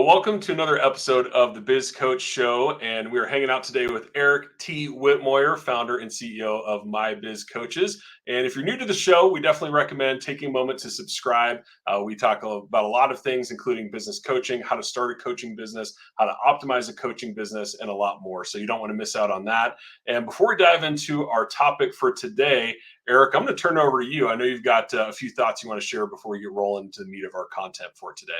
Well, welcome to another episode of the Biz Coach Show. And we're hanging out today with Eric T. Whitmoyer, founder and CEO of My Biz Coaches. And if you're new to the show, we definitely recommend taking a moment to subscribe. We talk about a lot of things, including business coaching, how to start a coaching business, how to optimize a coaching business, and a lot more. So you don't want to miss out on that. And before we dive into our topic for today, Eric, I'm going to turn it over to you. I know you've got a few thoughts you want to share before we get rolling into the meat of our content for today.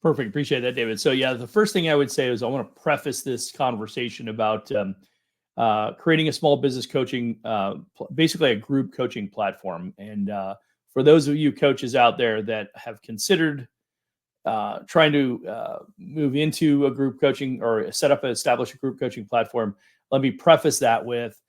Perfect. Appreciate that, David. So yeah, the first thing I would say is I want to preface this conversation about creating a small business coaching, basically a group coaching platform. And for those of you coaches out there that have considered trying to move into a group coaching or establish a group coaching platform, let me preface that with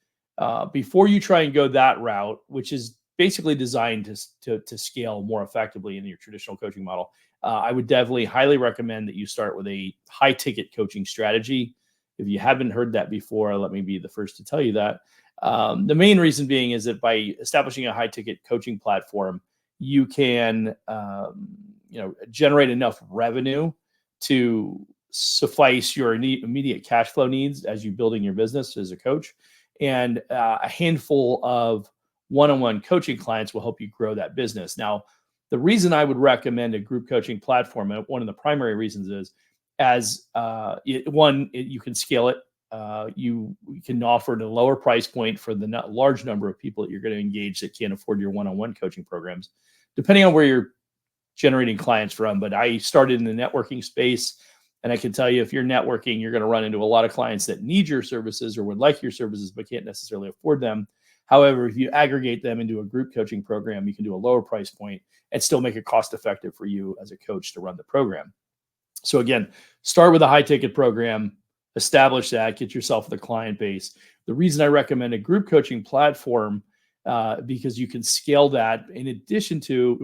before you try and go that route, which is basically designed to scale more effectively in your traditional coaching model. I would definitely highly recommend that you start with a high ticket coaching strategy. If you haven't heard that before, let me be the first to tell you that. The main reason being is that by establishing a high ticket coaching platform, you can generate enough revenue to suffice your immediate cash flow needs as you're building your business as a coach. And a handful of one-on-one coaching clients will help you grow that business. Now, the reason I would recommend a group coaching platform, and one of the primary reasons is, you can scale it. You can offer at a lower price point for the large number of people that you're going to engage that can't afford your one-on-one coaching programs, depending on where you're generating clients from. But I started in the networking space, and I can tell you, if you're networking, you're going to run into a lot of clients that need your services or would like your services but can't necessarily afford them. However, if you aggregate them into a group coaching program, you can do a lower price point and still make it cost effective for you as a coach to run the program. So again, start with a high ticket program, establish that, get yourself the client base. The reason I recommend a group coaching platform, because you can scale that in addition to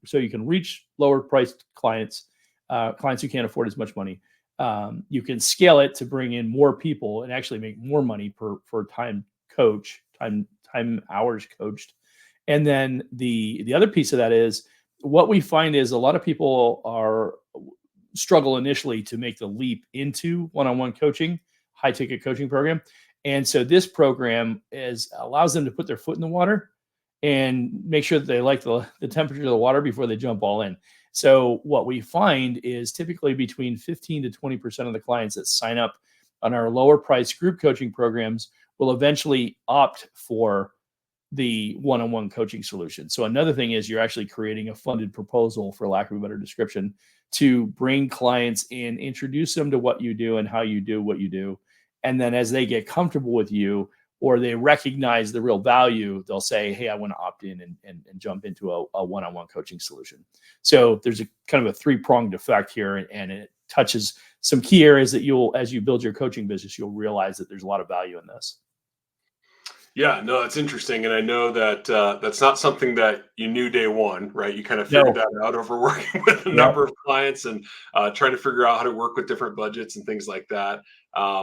you can reach lower priced clients who can't afford as much money. You can scale it to bring in more people and actually make more money per time hours coached. And then the other piece of that is what we find is a lot of people struggle initially to make the leap into one-on-one coaching, high ticket coaching program. And so this program allows them to put their foot in the water and make sure that they like the temperature of the water before they jump all in. So what we find is typically between 15 to 20% of the clients that sign up on our lower price group coaching programs will eventually opt for the one-on-one coaching solution. So another thing is you're actually creating a funded proposal, for lack of a better description, to bring clients in, introduce them to what you do and how you do what you do. And then as they get comfortable with you or they recognize the real value, they'll say, hey, I want to opt in and jump into a one-on-one coaching solution. So there's a kind of a three-pronged effect here, and it touches some key areas that as you build your coaching business, you'll realize that there's a lot of value in this. Yeah, no, that's interesting. And I know that that's not something that you knew day one, right? You kind of figured that out over working with a number of clients and trying to figure out how to work with different budgets and things like that.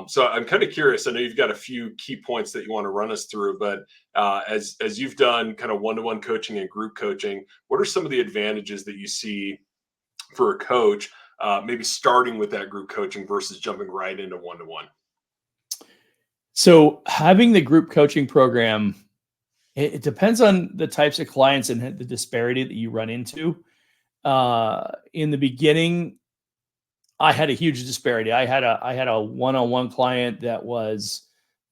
So I'm kind of curious. I know you've got a few key points that you want to run us through, but as you've done kind of one-to-one coaching and group coaching, what are some of the advantages that you see for a coach, maybe starting with that group coaching versus jumping right into one-to-one? So having the group coaching program, it depends on the types of clients and the disparity that you run into. In the beginning, I had a huge disparity. I had a one-on-one client that was,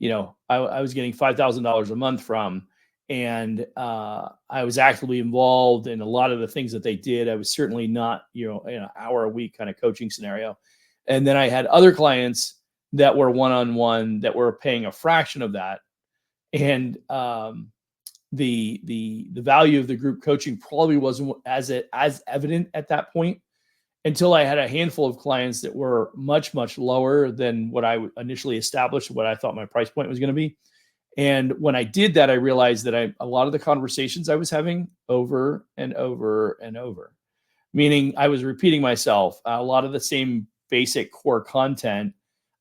I was getting $5,000 a month from, and I was actively involved in a lot of the things that they did. I was certainly not, in an hour a week kind of coaching scenario. And then I had other clients that were one-on-one that were paying a fraction of that. And the value of the group coaching probably wasn't as evident at that point until I had a handful of clients that were much, much lower than what I initially established, what I thought my price point was going to be. And when I did that, I realized that a lot of the conversations I was having over and over and over, meaning I was repeating myself, a lot of the same basic core content.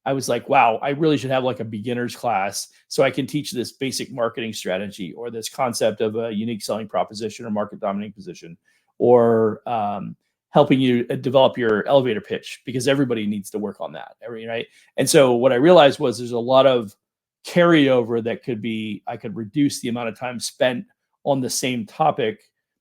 I was like, wow, I really should have like a beginner's class so I can teach this basic marketing strategy or this concept of a unique selling proposition or market dominating position, or helping you develop your elevator pitch, because everybody needs to work on that. Right. And so what I realized was there's a lot of carryover that I could reduce the amount of time spent on the same topic,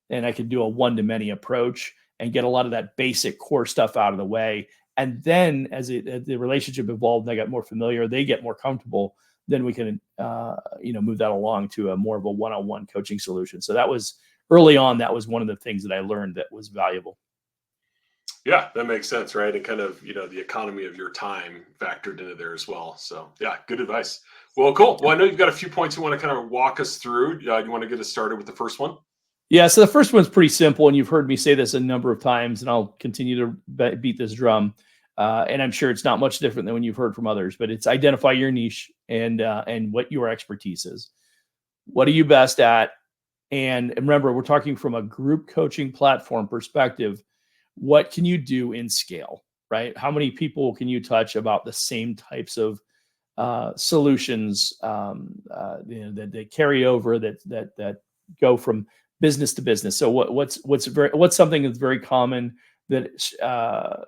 and I could do a one-to-many approach and get a lot of that basic core stuff out of the way. And then as the relationship evolved and I got more familiar, they get more comfortable, then we can, move that along to a more of a one-on-one coaching solution. So that was early on. That was one of the things that I learned that was valuable. Yeah, that makes sense, right? And kind of, the economy of your time factored into there as well. So, yeah, good advice. Well, cool. Well, I know you've got a few points you want to kind of walk us through. You want to get us started with the first one? Yeah. So the first one's pretty simple, and you've heard me say this a number of times, and I'll continue to beat this drum. And I'm sure it's not much different than when you've heard from others, but it's identify your niche and what your expertise is. What are you best at? And remember, we're talking from a group coaching platform perspective. What can you do in scale, right? How many people can you touch about the same types of solutions that carry over, that go from business to business? So what's something that's very common that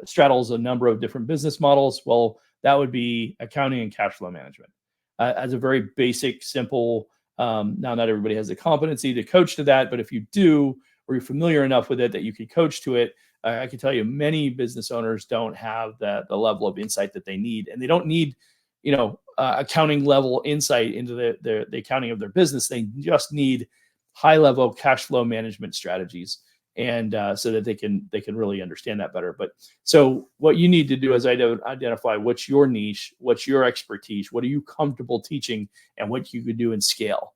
straddles a number of different business models? Well, that would be accounting and cash flow management, as a very basic, simple. Now, not everybody has the competency to coach to that, but if you do, or you're familiar enough with it that you can coach to it, I can tell you many business owners don't have the level of insight that they need, and they don't need, accounting level insight into the accounting of their business. They just need high level cash flow management strategies, and so that they can really understand that better. But so what you need to do is identify what's your niche, what's your expertise, what are you comfortable teaching, and what you could do in scale.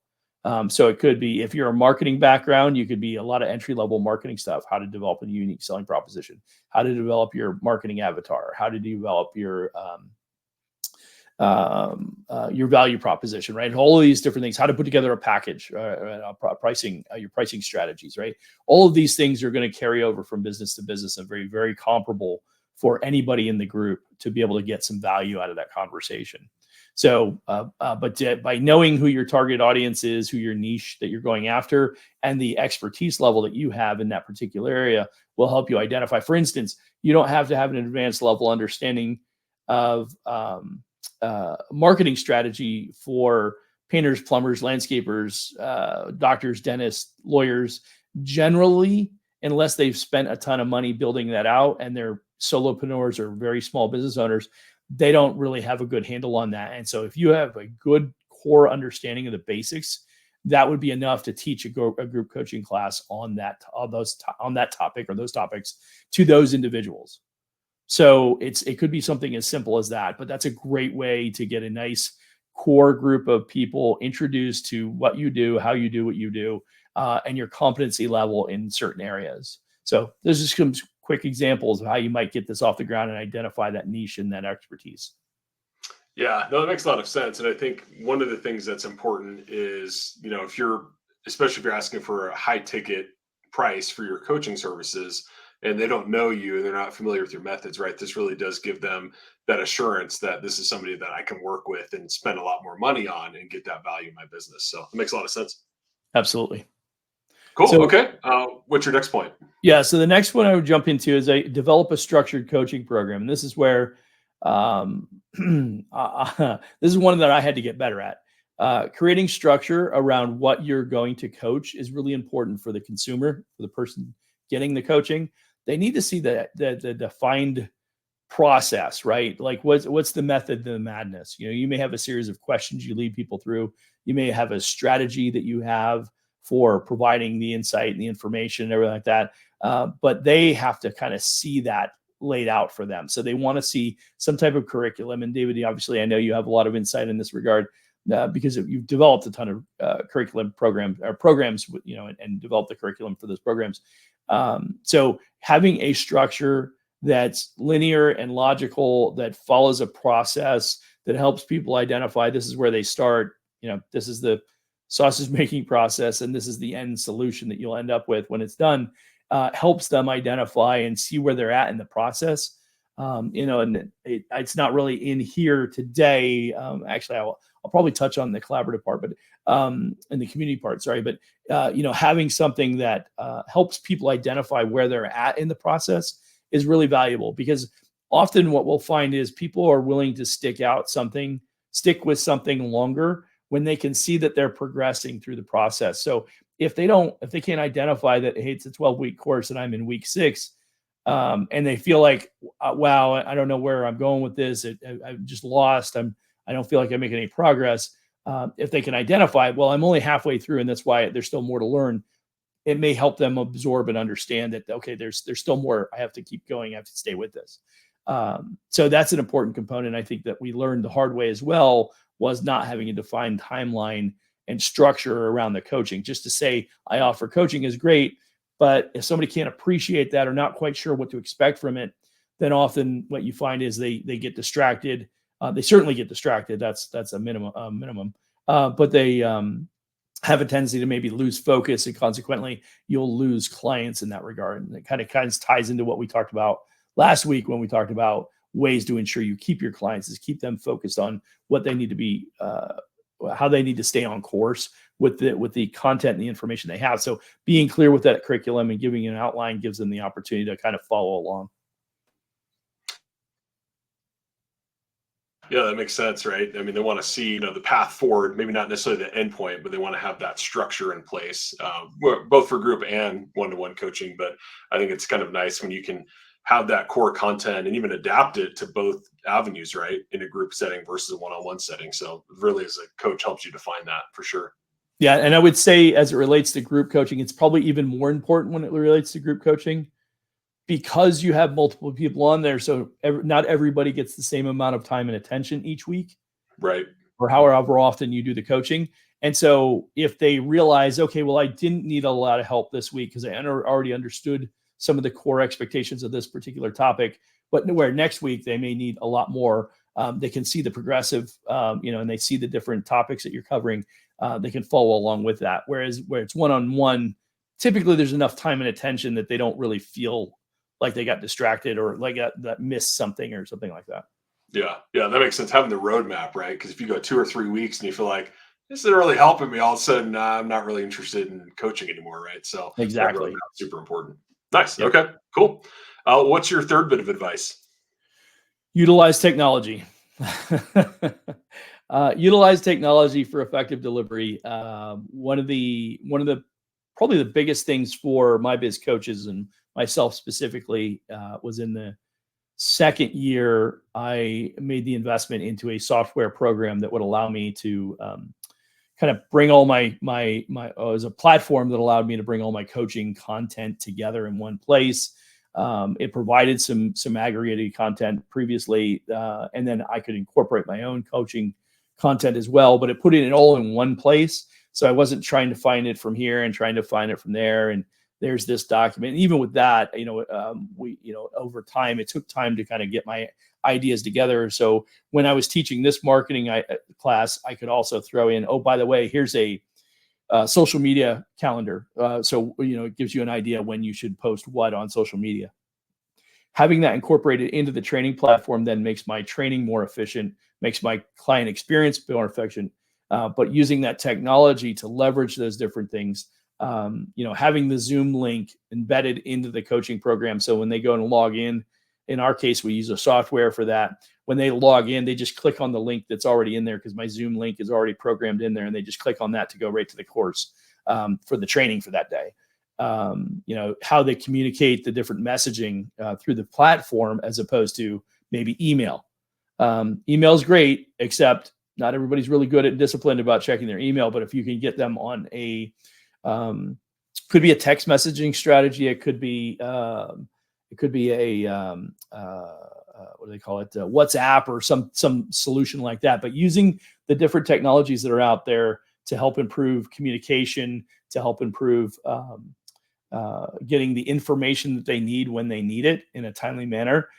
So it could be, if you're a marketing background, you could be a lot of entry level marketing stuff, how to develop a unique selling proposition, how to develop your marketing avatar, how to develop your value proposition, right? All of these different things, how to put together a package, pricing, your pricing strategies, right? All of these things are going to carry over from business to business and very, very comparable for anybody in the group to be able to get some value out of that conversation. So, but by knowing who your target audience is, who your niche that you're going after, and the expertise level that you have in that particular area will help you identify. For instance, you don't have to have an advanced level understanding of marketing strategy for painters, plumbers, landscapers, doctors, dentists, lawyers, generally, unless they've spent a ton of money building that out and they're solopreneurs or very small business owners. They don't really have a good handle on that. And so if you have a good core understanding of the basics, that would be enough to teach a group coaching class on that topic or those topics to those individuals. So it could be something as simple as that, but that's a great way to get a nice core group of people introduced to what you do, how you do what you do, and your competency level in certain areas. So there's just some quick examples of how you might get this off the ground and identify that niche and that expertise. Yeah, no, that makes a lot of sense. And I think one of the things that's important is, especially if you're asking for a high ticket price for your coaching services and they don't know you and they're not familiar with your methods, right? This really does give them that assurance that this is somebody that I can work with and spend a lot more money on and get that value in my business. So it makes a lot of sense. Absolutely. Cool. So, okay. What's your next point? Yeah. So the next one I would jump into is I develop a structured coaching program. And this is where this is one that I had to get better at. Creating structure around what you're going to coach is really important for the consumer, for the person getting the coaching. They need to see the defined process, right? Like what's the method of the madness? You may have a series of questions you lead people through. You may have a strategy that you have for providing the insight and the information and everything like that. But they have to kind of see that laid out for them. So they want to see some type of curriculum. And David, obviously, I know you have a lot of insight in this regard because you've developed a ton of curriculum programs, and developed the curriculum for those programs. So having a structure that's linear and logical, that follows a process, that helps people identify this is where they start. This is the sausage making process, and this is the end solution that you'll end up with when it's done. Helps them identify and see where they're at in the process. And it's not really in here today. Actually, I'll probably touch on the collaborative part, but and the community part. Sorry, but having something that helps people identify where they're at in the process is really valuable, because often what we'll find is people are willing to stick with something longer when they can see that they're progressing through the process. So if they can't identify that, hey, it's a 12-week course and I'm in week 6, and they feel like, wow, I don't know where I'm going with this. I'm just lost. I don't feel like I'm making any progress. If they can identify, well, I'm only halfway through, and that's why there's still more to learn. It may help them absorb and understand that, okay, there's still more. I have to keep going. I have to stay with this. So that's an important component. I think that we learned the hard way as well, was not having a defined timeline and structure around the coaching. Just to say I offer coaching is great, but if somebody can't appreciate that or not quite sure what to expect from it, then often what you find is they get distracted. They certainly get distracted. That's a minimum. But they have a tendency to maybe lose focus, and consequently, you'll lose clients in that regard. And it kind of ties into what we talked about last week when we talked about ways to ensure you keep your clients, is keep them focused on what they need to be, how they need to stay on course with the content and the information they have. So being clear with that curriculum and giving an outline gives them the opportunity to kind of follow along. Yeah, that makes sense, right? I mean, they want to see, the path forward, maybe not necessarily the end point, but they want to have that structure in place, both for group and one-to-one coaching. But I think it's kind of nice when you can have that core content and even adapt it to both avenues, right? In a group setting versus a one-on-one setting. So really, as a coach, helps you define that for sure. Yeah. And I would say, as it relates to group coaching, it's probably even more important when it relates to group coaching, because you have multiple people on there. So not everybody gets the same amount of time and attention each week, Right. or however often you do the coaching. And so if they realize, okay, well, I didn't need a lot of help this week because I already understood some of the core expectations of this particular topic, but where next week they may need a lot more, they can see the progressive, and they see the different topics that you're covering. They can follow along with that. Whereas where it's one-on-one, typically there's enough time and attention that they don't really feel like they got distracted or like that missed something or something like that. Yeah, that makes sense. Having the roadmap, right? Because if you go 2 or 3 weeks and you feel like this isn't really helping me, all of a sudden, nah, I'm not really interested in coaching anymore, right? So that roadmap Exactly. is super important. Nice. Yep. Okay, cool. What's your third bit of advice? Utilize technology. Utilize technology for effective delivery. One of the probably the biggest things for my biz coaches and myself specifically was in the second year. I made the investment into a software program that would allow me to kind of bring all my it was a platform that allowed me to bring all my coaching content together in one place. It provided some aggregated content previously, and then I could incorporate my own coaching content as well, but it put it all in one place. So I wasn't trying to find it from here and trying to find it from there. And there's this document. And even with that, over time, it took time to kind of get my ideas together. So when I was teaching this marketing class, I could also throw in, oh, by the way, here's a social media calendar. So it gives you an idea when you should post what on social media. Having that incorporated into the training platform then makes my training more efficient, makes my client experience more efficient. But using that technology to leverage those different things, having the Zoom link embedded into the coaching program. So when they go and log in our case, we use a software for that. When they log in, they just click on the link that's already in there because my Zoom link is already programmed in there, and they just click on that to go right to the course for the training for that day. How they communicate the different messaging through the platform as opposed to maybe email. Email is great, except not everybody's really good and disciplined about checking their email. But if you can get them on could be a text messaging strategy. It could be a what do they call it? WhatsApp or some solution like that. But using the different technologies that are out there to help improve communication, to help improve getting the information that they need when they need it in a timely manner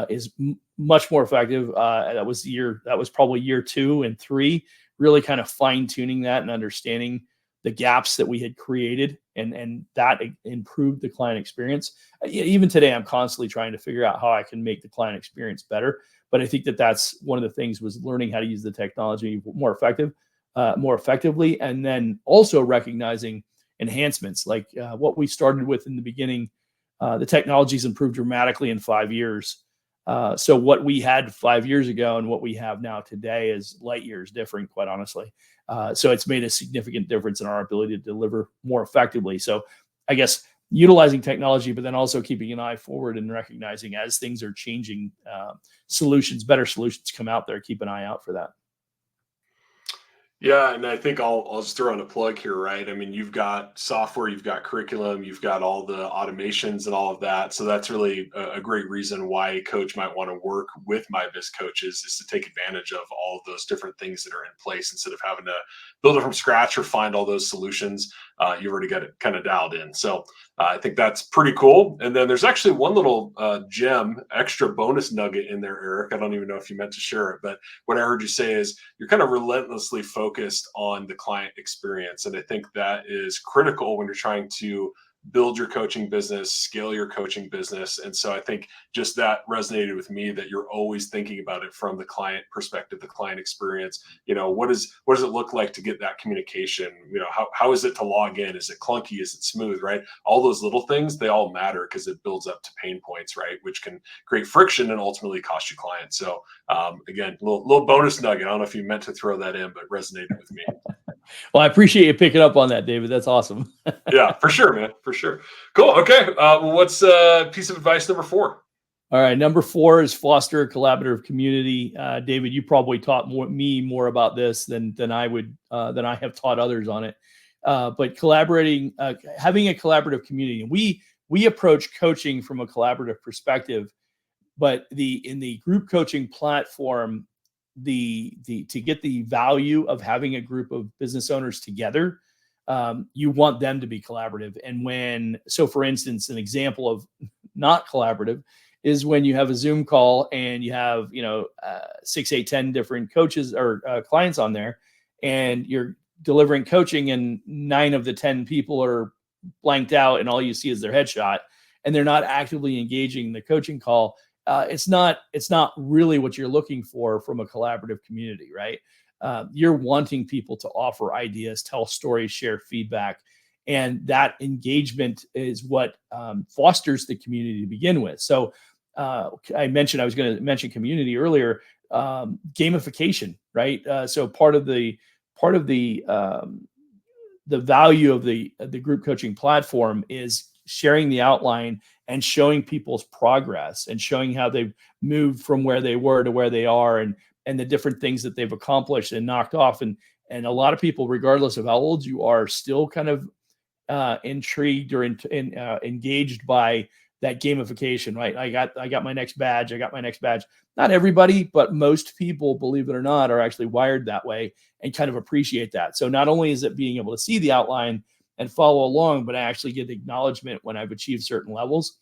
is much more effective. That was probably year 2 and 3, really kind of fine tuning that and understanding the gaps that we had created and that improved the client experience. Even today, I'm constantly trying to figure out how I can make the client experience better. But I think that that's one of the things, was learning how to use the technology more effectively, and then also recognizing enhancements like what we started with in the beginning. The technology's improved dramatically in 5 years. So what we had 5 years ago and what we have now today is light years different, quite honestly. So it's made a significant difference in our ability to deliver more effectively. So I guess utilizing technology, but then also keeping an eye forward and recognizing as things are changing, better solutions come out there. Keep an eye out for that. Yeah, and I think I'll just throw in a plug here, right? I mean, you've got software, you've got curriculum, you've got all the automations and all of that. So that's really a great reason why a coach might want to work with my biz coaches, is to take advantage of all of those different things that are in place instead of having to build it from scratch or find all those solutions. You've already got it kind of dialed in. So I think that's pretty cool. And then there's actually one little gem, extra bonus nugget in there, Eric. I don't even know if you meant to share it, but what I heard you say is you're kind of relentlessly focused on the client experience. And I think that is critical when you're trying to build your coaching business, scale your coaching business. And so I think just that resonated with me, that you're always thinking about it from the client perspective, the client experience. What does it look like to get that communication? How is it to log in? Is it clunky? Is it smooth? Right? All those little things, they all matter because it builds up to pain points, right? Which can create friction and ultimately cost you clients. So again, little bonus nugget. I don't know if you meant to throw that in, but resonated with me. Well, I appreciate you picking up on that, David. That's awesome. Yeah, for sure, man. For sure. Cool. Okay. Well, what's piece of advice number 4? All right. Number 4 is foster a collaborative community. David, you probably taught me more about this than I have taught others on it. But collaborating, having a collaborative community, and we approach coaching from a collaborative perspective. But in the group coaching platform, to get the value of having a group of business owners together, you want them to be collaborative. And for instance, an example of not collaborative is when you have a Zoom call and you have 6, 8, 10 different coaches or clients on there, and you're delivering coaching, and 9 of the 10 people are blanked out, and all you see is their headshot, and they're not actively engaging in the coaching call. It's not really what you're looking for from a collaborative community, right? You're wanting people to offer ideas, tell stories, share feedback, and that engagement is what fosters the community to begin with. So I was going to mention community earlier. Gamification, right? So part of the value of the group coaching platform is sharing the outline and showing people's progress and showing how they've moved from where they were to where they are, and the different things that they've accomplished and knocked off. And a lot of people, regardless of how old you are, still kind of intrigued or engaged by that gamification, right? I got my next badge. Not everybody, but most people, believe it or not, are actually wired that way and kind of appreciate that. So not only is it being able to see the outline and follow along, but I actually get acknowledgement when I've achieved certain levels.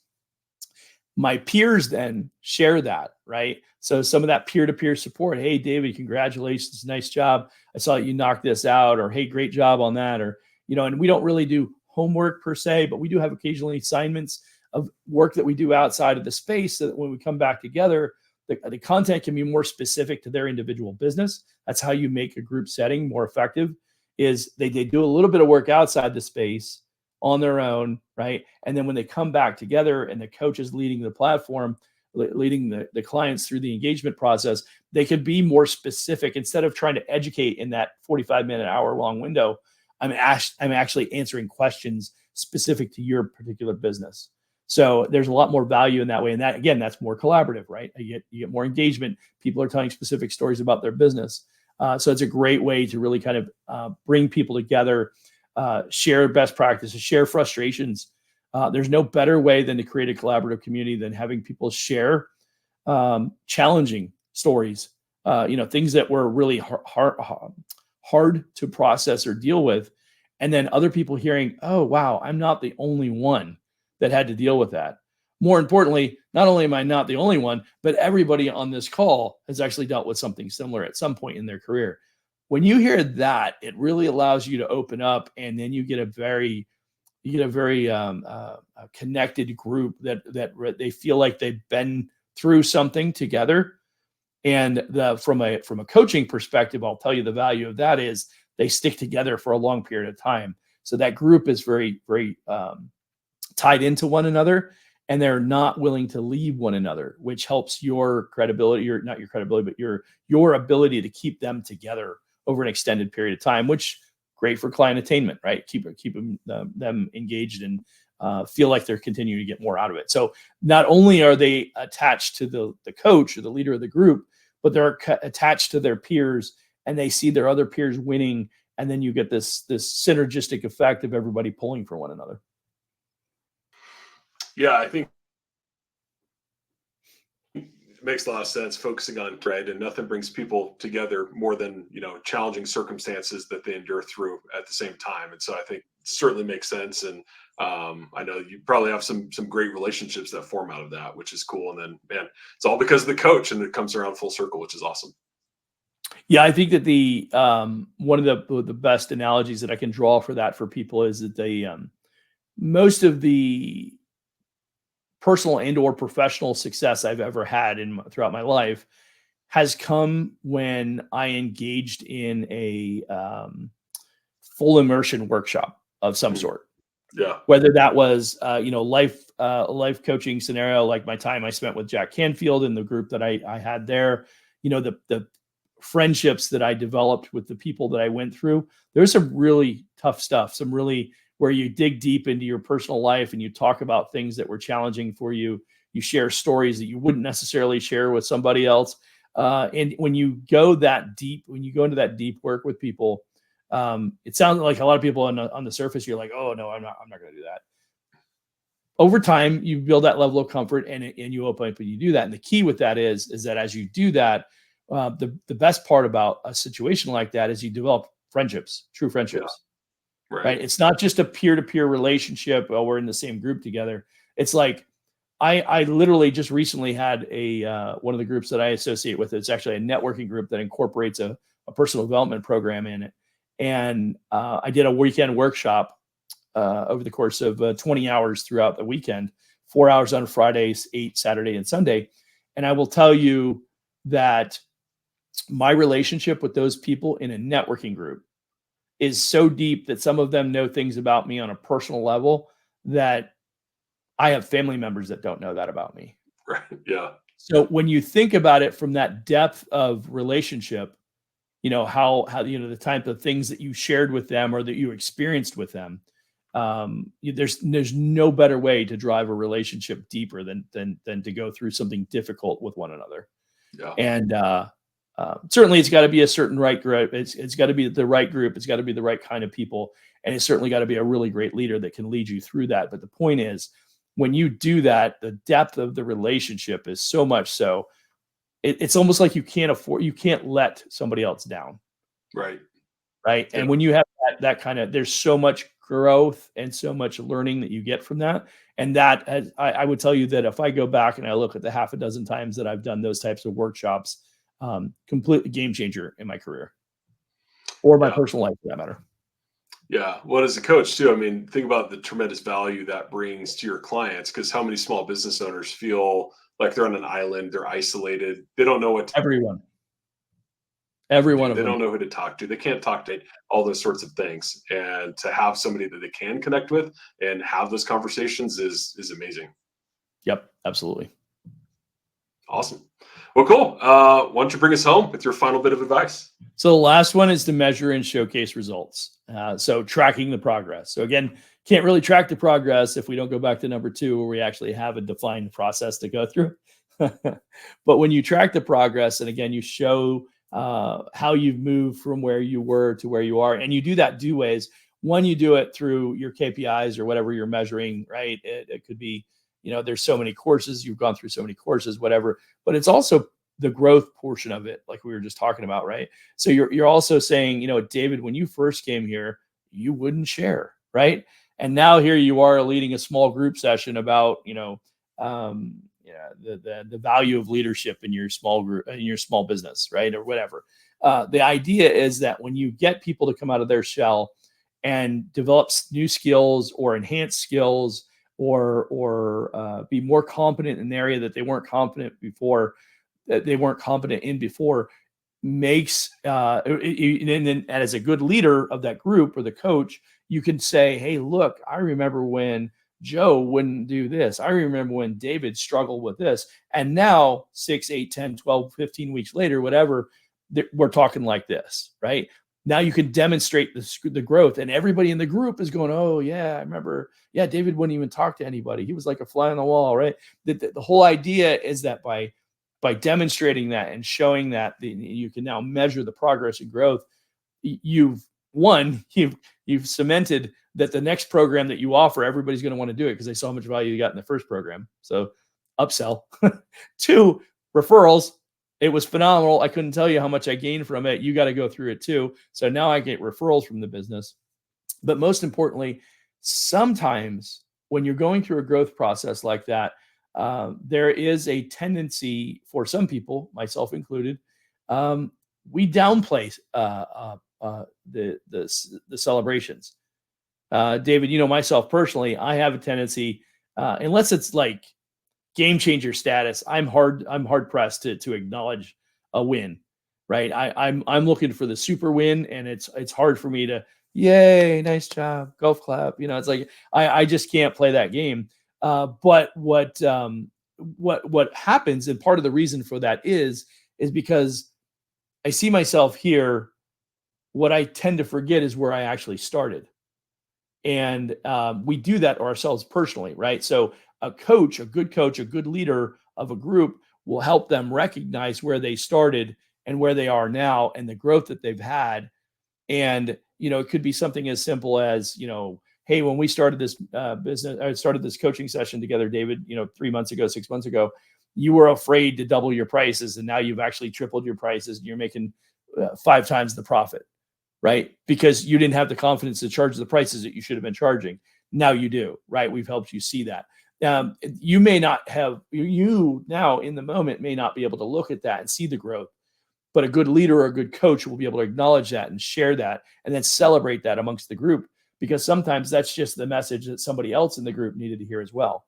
My peers then share that, right? So some of that peer-to-peer support. Hey, David, congratulations, nice job. I saw you knocked this out, or hey, great job on that, or and we don't really do homework per se, but we do have occasionally assignments of work that we do outside of the space, so that when we come back together, the content can be more specific to their individual business. That's how you make a group setting more effective. Is they do a little bit of work outside the space on their own, right? And then when they come back together and the coach is leading the platform, leading the clients through the engagement process, they could be more specific. Instead of trying to educate in that 45-minute, hour-long window, I'm actually answering questions specific to your particular business. So there's a lot more value in that way. And that, again, that's more collaborative, right? You get more engagement. People are telling specific stories about their business. So it's a great way to really kind of bring people together, share best practices, share frustrations. There's no better way than to create a collaborative community than having people share challenging stories, things that were really hard to process or deal with. And then other people hearing, oh, wow, I'm not the only one that had to deal with that. More importantly, not only am I not the only one, but everybody on this call has actually dealt with something similar at some point in their career. When you hear that, it really allows you to open up, and then you get a very you get a very a connected group that they feel like they've been through something together. And from a coaching perspective, I'll tell you the value of that is they stick together for a long period of time. So that group is very, very tied into one another, and they're not willing to leave one another, which helps your credibility, or not your credibility, but your ability to keep them together over an extended period of time, which great for client attainment, right? Keep them engaged and feel like they're continuing to get more out of it. So not only are they attached to the coach or the leader of the group, but they're attached to their peers, and they see their other peers winning, and then you get this synergistic effect of everybody pulling for one another. Yeah, I think it makes a lot of sense focusing on thread, and nothing brings people together more than challenging circumstances that they endure through at the same time. And so I think it certainly makes sense. And I know you probably have some great relationships that form out of that, which is cool. And then, man, it's all because of the coach, and it comes around full circle, which is awesome. Yeah, I think that the one of the best analogies that I can draw for that for people is that they most of the personal and or professional success I've ever had throughout my life has come when I engaged in a full immersion workshop of some sort. Yeah. Whether that was life coaching scenario, like my time I spent with Jack Canfield and the group that I had there, the friendships that I developed with the people that I went through. There's some really tough stuff, some really where you dig deep into your personal life and you talk about things that were challenging for you. You share stories that you wouldn't necessarily share with somebody else. And when you go that deep, when you go into that deep work with people, it sounds like a lot of people on the surface, you're like, oh no, I'm not going to do that. Over time, you build that level of comfort and you open up and you do that. And the key with that is that as you do that, the best part about a situation like that is you develop friendships, true friendships. Yeah. Right. It's not just a peer-to-peer relationship. Well, we're in the same group together. It's like, I literally just recently had one of the groups that I associate with. It's actually a networking group that incorporates a personal development program in it. And I did a weekend workshop over the course of 20 hours throughout the weekend, 4 hours on Fridays, 8 Saturday and Sunday. And I will tell you that my relationship with those people in a networking group is so deep that some of them know things about me on a personal level that I have family members that don't know that about me. Right. Yeah. So when you think about it from that depth of relationship, how the type of things that you shared with them or that you experienced with them, there's no better way to drive a relationship deeper than to go through something difficult with one another. Yeah. And certainly it's got to be a certain right group. It's got to be the right group. It's got to be the right kind of people. And it's certainly got to be a really great leader that can lead you through that. But the point is, when you do that, the depth of the relationship is so much so it's almost like you can't let somebody else down. Right. Right. Yeah. And when you have that kind of, there's so much growth and so much learning that you get from that. And that I would tell you that if I go back and I look at the half a dozen times that I've done those types of workshops, completely game changer in my career or my personal life for that matter. Yeah. Well, as a coach too, I mean, think about the tremendous value that brings to your clients, because how many small business owners feel like they're on an island, they're isolated, they don't know what every one of they them. don't know who to talk to. They can't talk to all those sorts of things. And to have somebody that they can connect with and have those conversations is amazing. Yep, absolutely. Awesome. Well, cool. Why don't you bring us home with your final bit of advice? So the last one is to measure and showcase results. So tracking the progress. So again, can't really track the progress if we don't go back to number 2, where we actually have a defined process to go through. But when you track the progress, and again, you show how you've moved from where you were to where you are, and you do that 2 ways. One, you do it through your KPIs or whatever you're measuring, right? It could be, there's so many courses, you've gone through so many courses, whatever, but it's also the growth portion of it, like we were just talking about, right? So you're also saying, David, when you first came here, you wouldn't share, right? And now here you are leading a small group session about, the value of leadership in your small group, in your small business, right? Or whatever. The idea is that when you get people to come out of their shell and develops new skills or enhance skills or be more competent in an area that they weren't competent before, that they weren't competent in before, makes and then as a good leader of that group or the coach, you can say, hey, look, I remember when Joe wouldn't do this. I remember when David struggled with this. And now 6, 8, 10, 12, 15 weeks later, whatever, we're talking like this, right? Now you can demonstrate the growth, and everybody in the group is going, oh yeah, I remember. Yeah, David wouldn't even talk to anybody. He was like a fly on the wall, right? The whole idea is that by demonstrating that and showing that you can now measure the progress and growth, you've cemented that the next program that you offer, everybody's going to want to do it because they saw how much value you got in the first program. So upsell. 2, referrals. It was phenomenal. I couldn't tell you how much I gained from it. You got to go through it too. So now I get referrals from the business. But most importantly, sometimes when you're going through a growth process like that, there is a tendency for some people, myself included, we downplay the celebrations. David, myself personally, I have a tendency, unless it's like game changer status, I'm hard pressed to acknowledge a win, right? I'm looking for the super win, and it's hard for me to, yay, nice job, golf clap. It's like I just can't play that game. But what happens, and part of the reason for that is because I see myself here. What I tend to forget is where I actually started. And we do that ourselves personally, right? So a good coach, a good leader of a group will help them recognize where they started and where they are now and the growth that they've had. And, it could be something as simple as, hey, when we started this business, I started this coaching session together, David, 3 months ago, 6 months ago, you were afraid to double your prices. And now you've actually tripled your prices and you're making 5 times the profit, right? Because you didn't have the confidence to charge the prices that you should have been charging. Now you do, right? We've helped you see that. You may not have, you now in the moment may not be able to look at that and see the growth, but a good leader or a good coach will be able to acknowledge that and share that and then celebrate that amongst the group, because sometimes that's just the message that somebody else in the group needed to hear as well.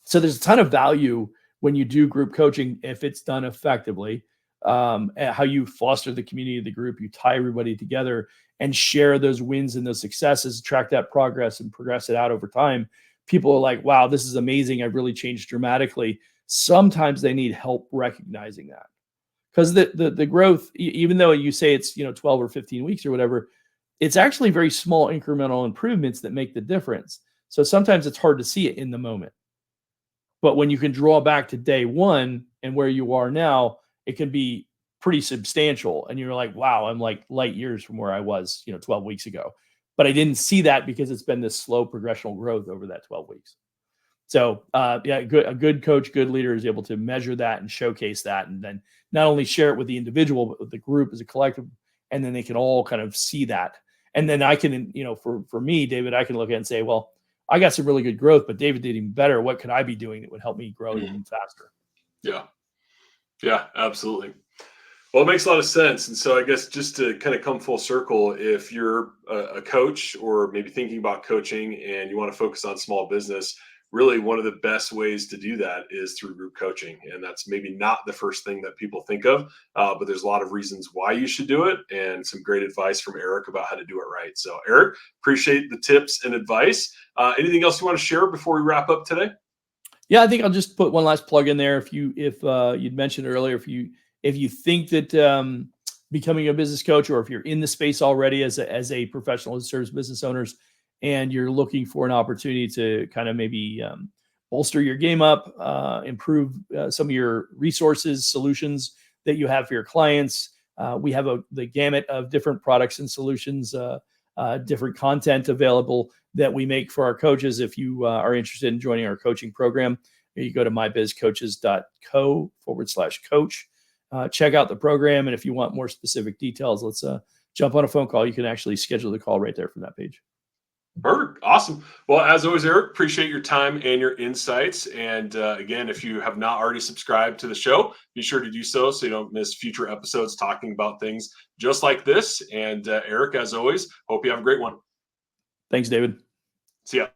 So there's a ton of value when you do group coaching, if it's done effectively. How you foster the community of the group, you tie everybody together and share those wins and those successes, track that progress and progress it out over time. People are like, wow, this is amazing. I've really changed dramatically. Sometimes they need help recognizing that, because the growth, even though you say it's 12 or 15 weeks or whatever, it's actually very small incremental improvements that make the difference. So sometimes it's hard to see it in the moment. But when you can draw back to day one and where you are now, it can be pretty substantial. And you're like, wow, I'm like light years from where I was, 12 weeks ago. But I didn't see that because it's been this slow progressional growth over that 12 weeks. So a good coach, good leader is able to measure that and showcase that, and then not only share it with the individual, but with the group as a collective, and then they can all kind of see that. And then I can, for me, David, I can look at it and say, well, I got some really good growth, but David did even better. What could I be doing that would help me grow even faster? Yeah, absolutely. Well, it makes a lot of sense. And so I guess just to kind of come full circle, if you're a coach or maybe thinking about coaching and you want to focus on small business, really one of the best ways to do that is through group coaching. And that's maybe not the first thing that people think of, but there's a lot of reasons why you should do it and some great advice from Eric about how to do it right. So Eric, appreciate the tips and advice. Anything else you want to share before we wrap up today? Yeah, I think I'll just put one last plug in there. If you'd mentioned earlier, if you think that becoming a business coach, or if you're in the space already as a professional who serves business owners, and you're looking for an opportunity to kind of maybe bolster your game up, improve some of your resources, solutions that you have for your clients, we have the gamut of different products and solutions, different content available that we make for our coaches. If you are interested in joining our coaching program, you go to mybizcoaches.co/coach. Check out the program. And if you want more specific details, let's jump on a phone call. You can actually schedule the call right there from that page. Perfect. Awesome. Well, as always, Eric, appreciate your time and your insights. And again, if you have not already subscribed to the show, be sure to do so you don't miss future episodes talking about things just like this. And Eric, as always, hope you have a great one. Thanks, David. See ya.